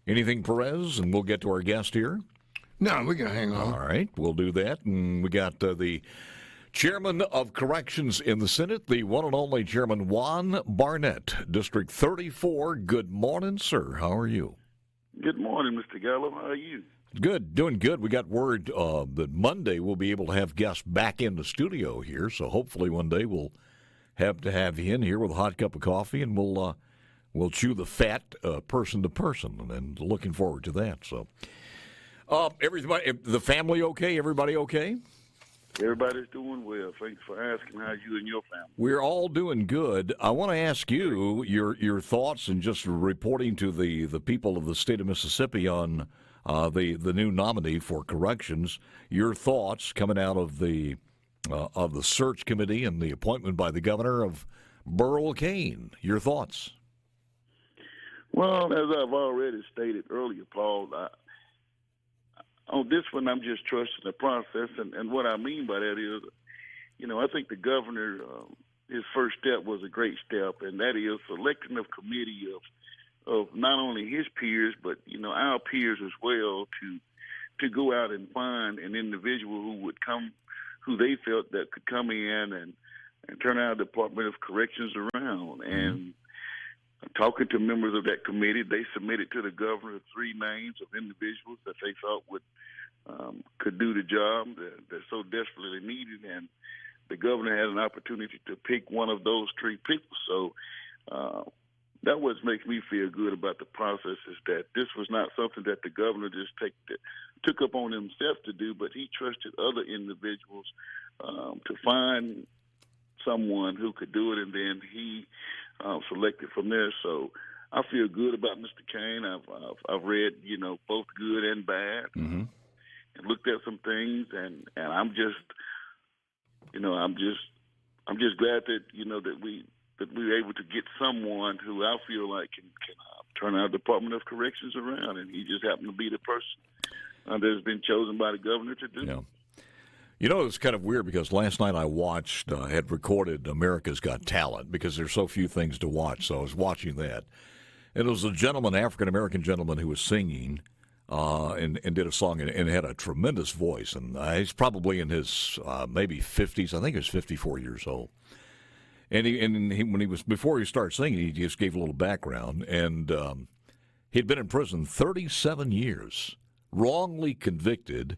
Anything, Perez? And we'll get to our guest here. No, we can hang on. All right, we'll do that. And we got the Chairman of Corrections in the Senate, the one and only Chairman Juan Barnett, District 34. Good morning, sir. How are you? Good morning, Mr. Gallo. How are you? Good, doing good. We got word that Monday we'll be able to have guests back in the studio here, so hopefully one day we'll have to have you in here with a hot cup of coffee, and we'll chew the fat person to person, and looking forward to that. So, everybody, the family okay? Everybody okay? Everybody's doing well. Thanks for asking. How's you and your family? We're all doing good. I want to ask you your thoughts and just reporting to the people of the state of Mississippi on the new nominee for corrections. Your thoughts coming out of the search committee and the appointment by the governor of Burl Cain. Your thoughts? Well, as I've already stated earlier, Paul, on this one, I'm just trusting the process, and what I mean by that is, I think the governor, his first step was a great step, and that is selecting a committee of not only his peers, but our peers as well, to go out and find an individual who they felt that could come in and turn our Department of Corrections around. And talking to members of that committee, they submitted to the governor 3 names of individuals that they thought could do the job that so desperately needed, and the governor had an opportunity to pick one of those 3 people. So that what makes me feel good about the process is that this was not something that the governor just took up on himself to do, but he trusted other individuals to find someone who could do it, and then he selected from there. So I feel good about Mr. Cain. I've read both good and bad, and looked at some things, and I'm just glad that that we were able to get someone who I feel like can turn our Department of Corrections around, and he just happened to be the person that has been chosen by the governor to do. Yeah. It's kind of weird because last night I had recorded America's Got Talent because there's so few things to watch, so I was watching that. And it was a gentleman, African-American gentleman, who was singing and did a song and had a tremendous voice. And he's probably in his maybe 50s. I think he was 54 years old. And before he started singing, he just gave a little background. And he'd been in prison 37 years, wrongly convicted.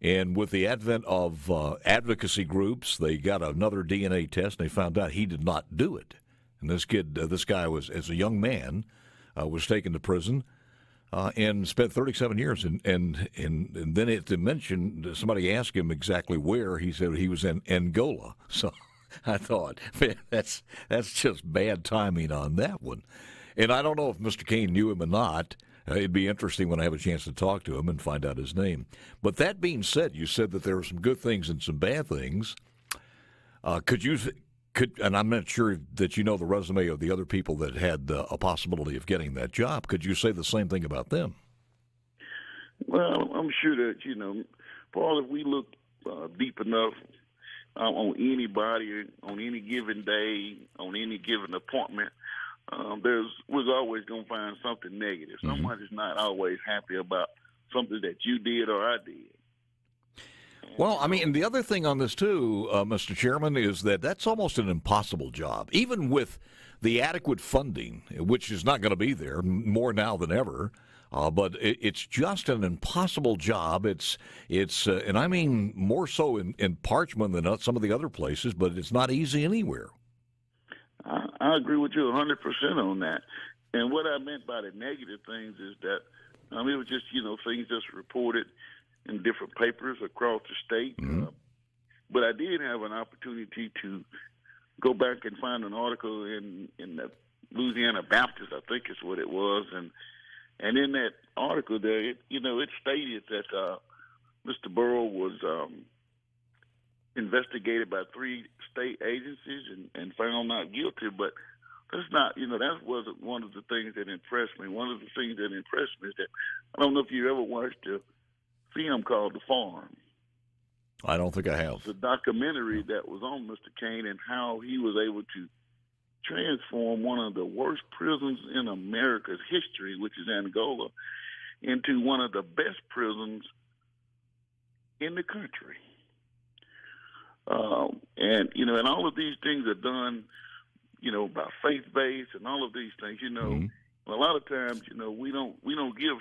And with the advent of advocacy groups, they got another DNA test, and they found out he did not do it. And this guy was, as a young man, was taken to prison and spent 37 years. And then it to mention, somebody asked him exactly where. He said he was in Angola. So I thought, man, that's just bad timing on that one. And I don't know if Mr. Cain knew him or not. It'd be interesting when I have a chance to talk to him and find out his name. But that being said, you said that there were some good things and some bad things. And I'm not sure that you know the resume of the other people that had a possibility of getting that job. Could you say the same thing about them? Well, I'm sure that, Paul, if we look deep enough on anybody, on any given day, on any given appointment, we're always going to find something negative. Somebody's not always happy about something that you did or I did. Well, I mean, the other thing on this, too, Mr. Chairman, is that that's almost an impossible job. Even with the adequate funding, which is not going to be there, more now than ever, but it's just an impossible job. It's and I mean more so in Parchman than some of the other places, but it's not easy anywhere. I agree with you 100% on that. And what I meant by the negative things is that it was just, things just reported in different papers across the state. But I did have an opportunity to go back and find an article in the Louisiana Baptist, I think is what it was. And in that article there, it stated that Mr. Burl was investigated by 3 state agencies and found not guilty. But that's not, that wasn't one of the things that impressed me. One of the things that impressed me is that I don't know if you ever watched a film called The Farm. I don't think I have. It's a documentary that was on Mr. Cain and how he was able to transformed one of the worst prisons in America's history, which is Angola, into one of the best prisons in the country. And all of these things are done, by faith-based and all of these things. A lot of times, we don't give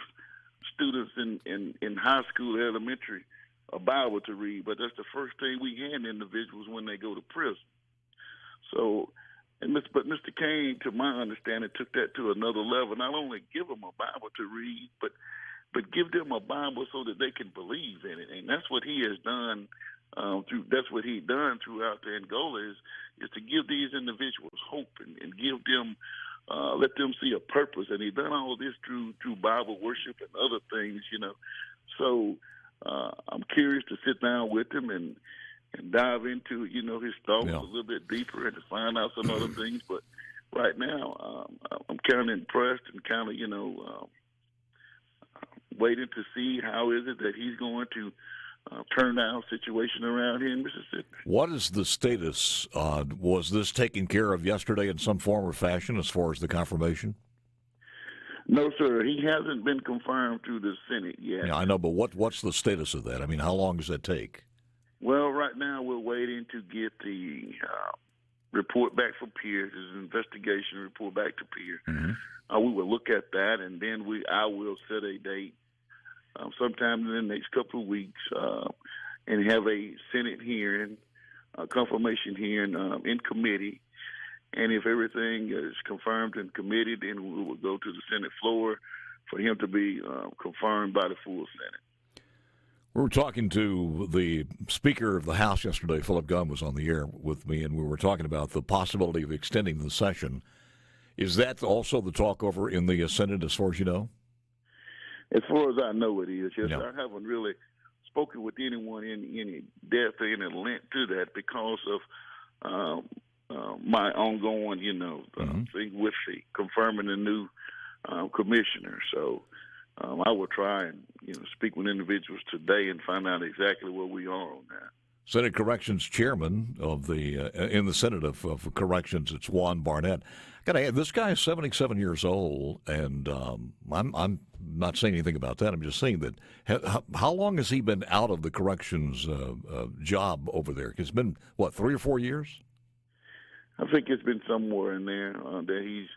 students in high school, elementary, a Bible to read, but that's the first thing we hand individuals when they go to prison. So, but Mr. Cain, to my understanding, took that to another level. Not only give them a Bible to read, but give them a Bible so that they can believe in it, and that's what he has done. That's what he done throughout the Angola is to give these individuals hope and give them, let them see a purpose. And he done all of this through Bible worship and other things, So I'm curious to sit down with him and dive into, his thoughts a little bit deeper and to find out some other things. But right now, I'm kind of impressed and kind of, waiting to see how is it that he's going to turn down situation around here in Mississippi. What is the status? Was this taken care of yesterday in some form or fashion as far as the confirmation? No, sir. He hasn't been confirmed through the Senate yet. Yeah, I know, but what's the status of that? I mean, how long does that take? Well, right now we're waiting to get the report back from Pierce, his investigation report back to Pierce. Mm-hmm. We will look at that, and then I will set a date sometime in the next couple of weeks and have a Senate hearing, confirmation hearing in committee. And if everything is confirmed in committee, then we will go to the Senate floor for him to be confirmed by the full Senate. We were talking to the Speaker of the House yesterday. Philip Gunn was on the air with me, and we were talking about the possibility of extending the session. Is that also the talk over in the Senate, as far as you know? As far as I know, it is. Yes, yeah. I haven't really spoken with anyone in any depth or any length to that because of my ongoing, thing with the confirming the new commissioner. So I will try and speak with individuals today and find out exactly where we are on that. Senate Corrections Chairman of the in the Senate of Corrections, it's Juan Barnett. Gotta add, this guy is 77 years old, and I'm not saying anything about that. I'm just saying that how long has he been out of the corrections job over there? It's been, 3 or 4 years? I think it's been somewhere in there that he's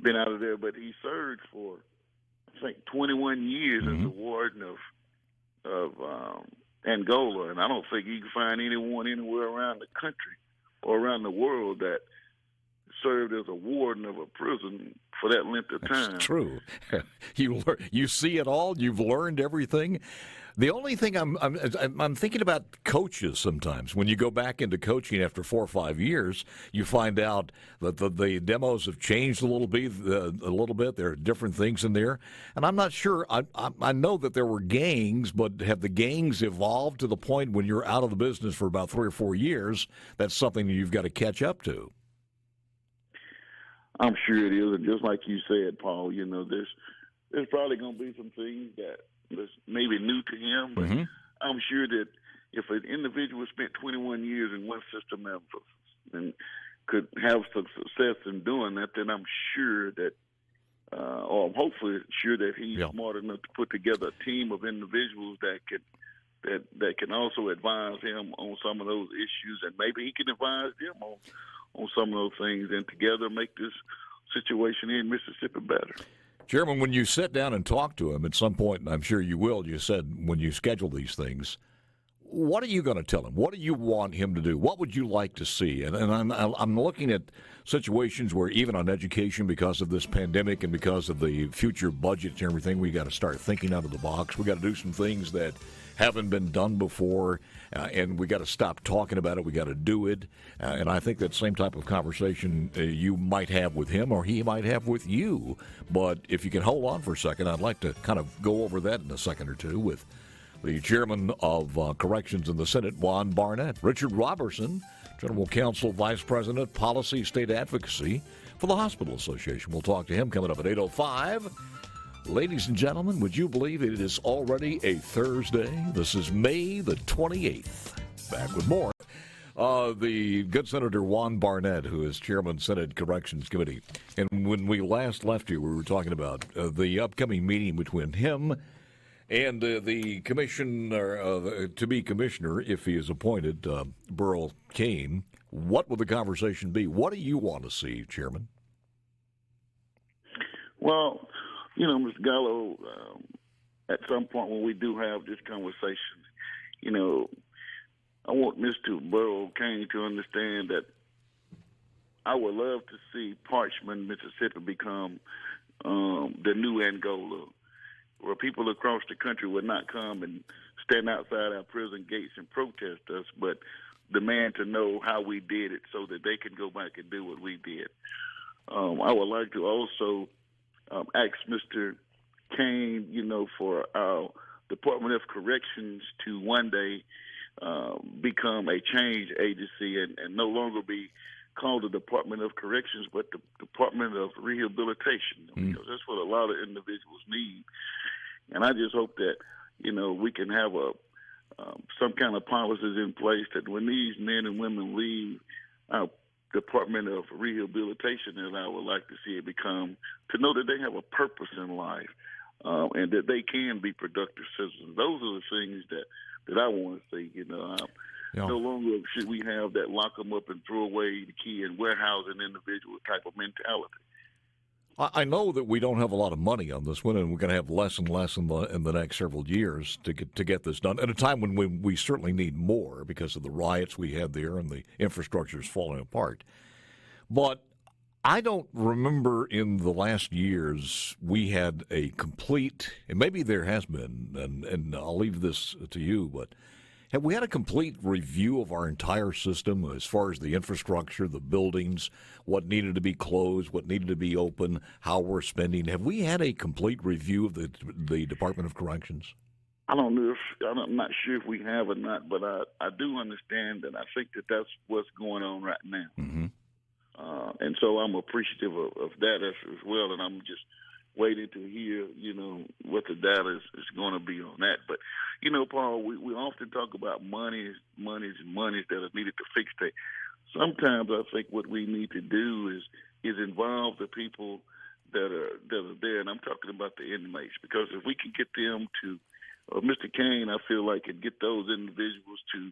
been out of there, but he served for, I think, 21 years as a warden of Angola, and I don't think you can find anyone anywhere around the country or around the world that served as a warden of a prison for that length of time. That's true. You see it all. You've learned everything. The only thing I'm thinking about coaches sometimes. When you go back into coaching after 4 or 5 years, you find out that the demos have changed a little bit. There are different things in there, and I'm not sure. I know that there were gangs, but have the gangs evolved to the point when you're out of the business for about 3 or 4 years? That's something that you've got to catch up to. I'm sure it is, and just like you said, Paul, there's probably going to be some things that's maybe new to him, but I'm sure that if an individual spent 21 years in one system and could have some success in doing that, then I'm sure that, or I'm hopefully sure that he's smart enough to put together a team of individuals that can also advise him on some of those issues, and maybe he can advise them on some of those things, and together make this situation in Mississippi better. Chairman, when you sit down and talk to him at some point, and I'm sure you will, you said when you schedule these things, what are you going to tell him? What do you want him to do? What would you like to see? And I'm looking at situations where even on education, because of this pandemic and because of the future budgets and everything, we got to start thinking out of the box. We got to do some things that haven't been done before, and we got to stop talking about it. We got to do it. And I think that same type of conversation you might have with him or he might have with you. But if you can hold on for a second, I'd like to kind of go over that in a second or two with the chairman of Corrections in the Senate, Juan Barnett. Richard Robertson, General Counsel, Vice President, Policy, State Advocacy for the Hospital Association. We'll talk to him coming up at 8:05. Ladies and gentlemen, would you believe it is already a Thursday? This is May the 28th. Back with more The good Senator Juan Barnett, who is chairman Senate Corrections Committee. And when we last left you, we were talking about the upcoming meeting between him and the commissioner, to be commissioner, if he is appointed, Burl Cain. What will the conversation be? What do you want to see, Chairman? Well, Mr. Gallo, at some point when we do have this conversation, I want Mr. Burl Cain to understand that I would love to see Parchman, Mississippi, become the new Angola, where people across the country would not come and stand outside our prison gates and protest us, but demand to know how we did it so that they can go back and do what we did. I would like to also ask Mr. Cain, for our Department of Corrections to one day become a change agency and no longer be called the Department of Corrections, but the Department of Rehabilitation, because that's what a lot of individuals need. And I just hope that, we can have some kind of policies in place that when these men and women leave our Department of Rehabilitation, and I would like to see it become, to know that they have a purpose in life and that they can be productive citizens. Those are the things that I want to see. No longer should we have that lock them up and throw away the key and warehouse an individual type of mentality. I know that we don't have a lot of money on this one, and we're going to have less and less in the next several years to get this done, at a time when we certainly need more because of the riots we had there and the infrastructure is falling apart. But I don't remember in the last years we had a complete, and maybe there has been, and I'll leave this to you, but have we had a complete review of our entire system as far as the infrastructure, the buildings, what needed to be closed, what needed to be open, how we're spending? Have we had a complete review of the Department of Corrections? I don't know I'm not sure if we have or not, but I do understand that I think that's what's going on right now. Mm-hmm. And so I'm appreciative of that as well, and I'm just waiting to hear, what the data is going to be on that. But, Paul, we often talk about monies that are needed to fix things. Sometimes I think what we need to do is involve the people that are there, and I'm talking about the inmates, because if we can get them to, Mr. Cain, I feel like, can get those individuals to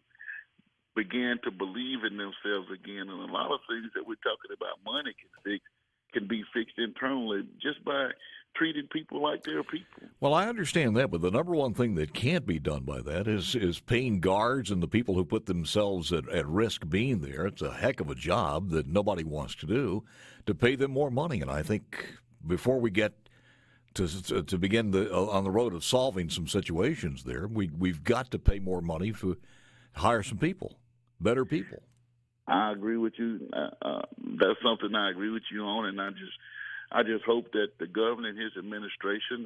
begin to believe in themselves again, and a lot of things that we're talking about money can be fixed internally just by treating people like they're people. Well, I understand that, but the number one thing that can't be done by that is paying guards and the people who put themselves at risk being there. It's a heck of a job that nobody wants to do, to pay them more money. And I think before we get to begin on the road of solving some situations there, we've got to pay more money to hire some people, better people. I agree with you. That's something I agree with you on, and I just hope that the governor and his administration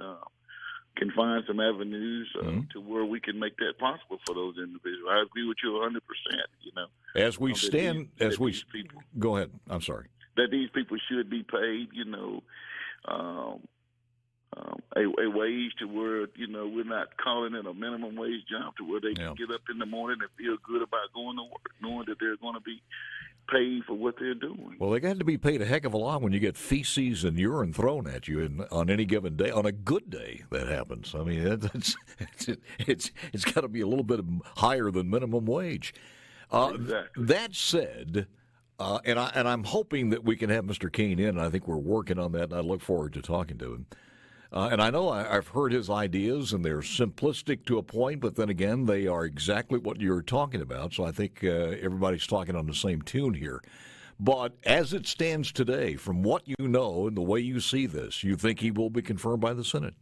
can find some avenues to where we can make that possible for those individuals. I agree with you 100%. As we stand, go ahead. I'm sorry. That these people should be paid, a wage to where, we're not calling it a minimum wage job, to where they can get up in the morning and feel good about going to work, knowing that they're going to be paid for what they're doing. Well, they got to be paid a heck of a lot when you get feces and urine thrown at you on any given day. On a good day, that happens. I mean, it's got to be a little bit higher than minimum wage. Exactly. That said, and I'm hoping that we can have Mr. Cain in, and I think we're working on that, and I look forward to talking to him. And I know I've heard his ideas, and they're simplistic to a point, but then again, they are exactly what you're talking about. So I think everybody's talking on the same tune here. But as it stands today, from what you know and the way you see this, you think he will be confirmed by the Senate?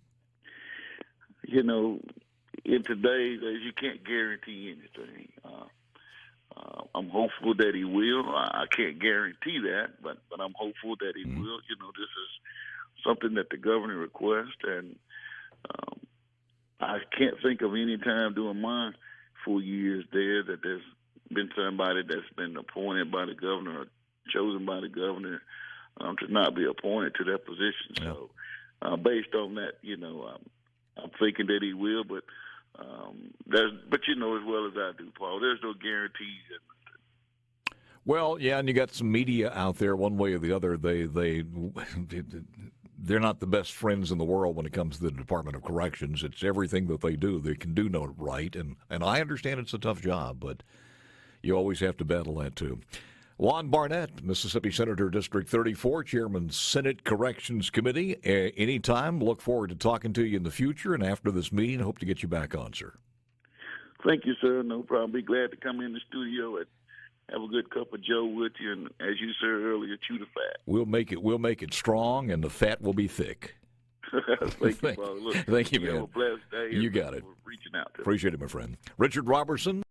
In today's days, you can't guarantee anything. I'm hopeful that he will. I can't guarantee that, but I'm hopeful that he will. This is something that the governor requests, and I can't think of any time during my 4 years there that there's been somebody that's been appointed by the governor or chosen by the governor to not be appointed to that position. Yeah. So based on that, I'm thinking that he will, but as well as I do, Paul, there's no guarantees Well, yeah, and you got some media out there, one way or the other. They're not the best friends in the world when it comes to the Department of Corrections. It's everything that they do. They can do no right, and I understand it's a tough job, but you always have to battle that too. Juan Barnett, Mississippi Senator, District 34, Chairman, Senate Corrections Committee. Anytime. Look forward to talking to you in the future, and after this meeting, hope to get you back on, sir. Thank you, sir. No problem. Be glad to come in the studio and have a good cup of Joe with you, and as you said earlier, chew the fat. We'll make it strong, and the fat will be thick. Thank you, Paul. Look, thank you, man. Have a blessed day. You got it. Reaching out to Appreciate it, my friend. Richard Robertson.